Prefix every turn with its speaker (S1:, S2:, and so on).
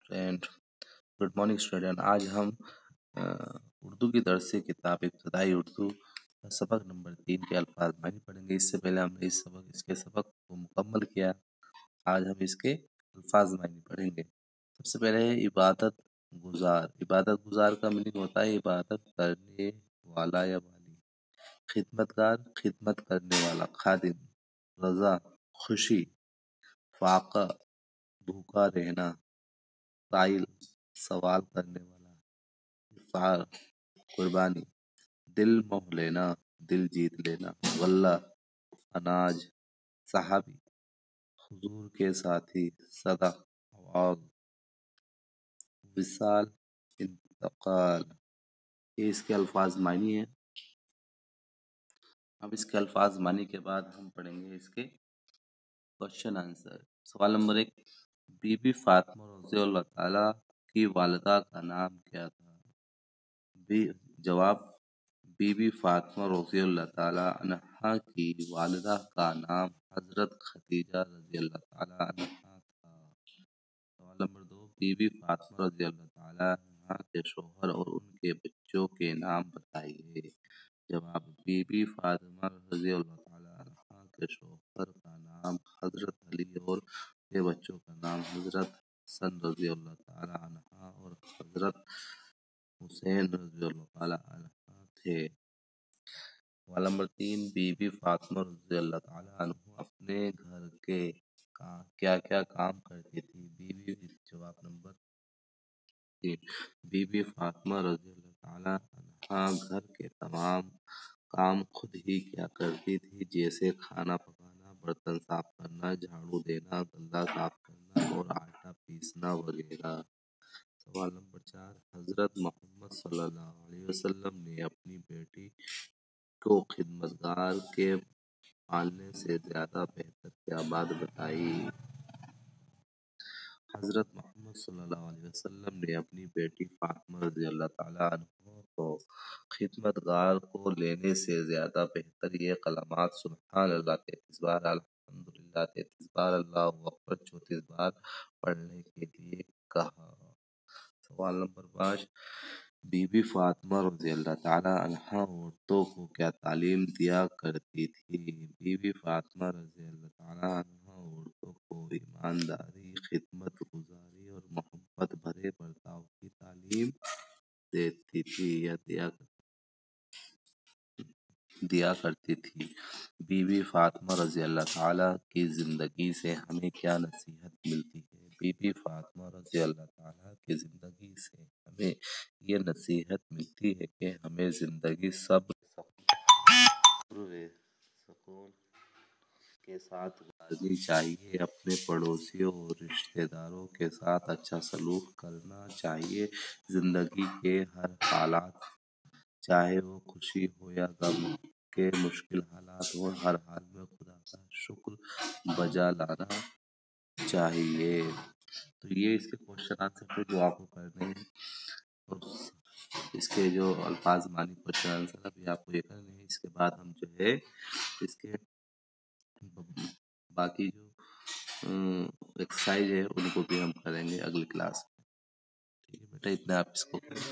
S1: Friend good morning student. آج ہم اردو کی درس سے کتاب ابتدائی اردو سبق نمبر 3 کے الفاظ معنی پڑھیں گے. اس سے پہلے ہم نے اس کے سبق کو مکمل کیا. آج ہم اس کے الفاظ معنی پڑھیں گے. سب سے پہلے ہے عبادت گزار. عبادت گزار کا میننگ ہوتا ہے عبادت کرنے والا یا والی. خدمتگار خدمت کرنے والا خادم. رضا خوشی. فاقہ بھوکا رہنا. سائل سوال کرنے والا. افعال قربانی. دل موہ لینا دل جیت لینا. غلہ اناج. صحابی حضور کے ساتھی. صدق آواز. وصال انتقال. یہ اس کے الفاظ معنی ہیں. اب اس کے الفاظ معنی کے بعد ہم پڑھیں گے اس کے کوشچن آنسر. سوال نمبر 1. بی بی فاطمہ رضی اللہ تعالیٰ کی والدہ کا نام کیا تھا؟ جواب بی بی فاطمہ رضی اللہ تعالیٰ عنہا کی والدہ کا نام حضرت خدیجہ رضی اللہ تعالیٰ عنہا تھا. سوال نمبر 2. بی بی فاطمہ رضی اللہ تعالیٰ عنہا کے شوہر اور ان کے بچوں کے نام بتائیے. جواب بی بی فاطمہ رضی اللہ تعالیٰ عنہا کے شوہر کا نام حضرت علی اور ان کے بچوں کا نام حضرت حسن رضی اللہ تعالیٰ عنہ اور حضرت حسین رضی اللہ تعالیٰ عنہ تھے. سوال نمبر 3. بی بی فاطمہ رضی اللہ تعالیٰ عنہ اپنے گھر کے کیا کیا کام کرتی تھی؟ جواب نمبر 3. بی بی فاطمہ رضی اللہ تعالیٰ عنہ گھر کے تمام کام خود ہی کیا کرتی تھی، جیسے کھانا پکانا، برتن صاف کرنا، جھاڑو دینا، گلہ صاف کرنا اور آٹا پیسنا وغیرہ. سوال نمبر 4. حضرت محمد صلی اللہ علیہ وسلم نے اپنی بیٹی کو خدمتگار کے پالنے سے زیادہ بہتر کیا بات بتائی؟ حضرت محمد صلی اللہ علیہ وسلم نے اپنی بیٹی فاطمہ رضی اللہ تعالیٰ عنہ کو خدمتگار کو لینے سے زیادہ بہتر یہ کلمات سبحان اللہ 33 بار، الحمدللہ 33 بار، اللہ اکبر 34 بار پڑھنے کے لیے کہا. سوال نمبر 5. بی بی فاطمہ رضی اللہ تعالیٰ عنہ عورتوں کو کیا تعلیم دیا کرتی تھی؟ بی بی فاطمہ رضی اللہ تعالیٰ عنہ عورتوں کو ایمانداری، خدمت گزاری اور محبت بھرے برتاؤ کی تعلیم دیتی تھی یا دیا کرتی تھی. بی بی فاطمہ رضی اللہ تعالیٰ کی زندگی سے ہمیں کیا نصیحت ملتی ہے؟ بی بی فاطمہ رضی اللہ تعالیٰ کی زندگی سے ہمیں یہ نصیحت ملتی ہے کہ ہمیں زندگی صبر سکون کے ساتھ گزارنی چاہیے، اپنے پڑوسیوں اور رشتہ داروں کے ساتھ اچھا سلوک کرنا چاہیے. زندگی کے ہر حالات، چاہے وہ خوشی ہو یا غم کے مشکل حالات ہو، ہر حال میں خدا کا شکر بجا لانا چاہیے. تو یہ اس کے کوشچن آنسر تھے جو آپ کو کرنے ہیں، اور اس کے جو الفاظ معنی کوشچن آنسر ابھی آپ کو یہ کرنے ہیں. اس کے بعد ہم جو ہے اس کے باقی جو ایکسرسائز ہے ان کو بھی ہم کریں گے اگلی کلاس میں. ٹھیک ہے بیٹا، اتنا آپ اس کو کریں.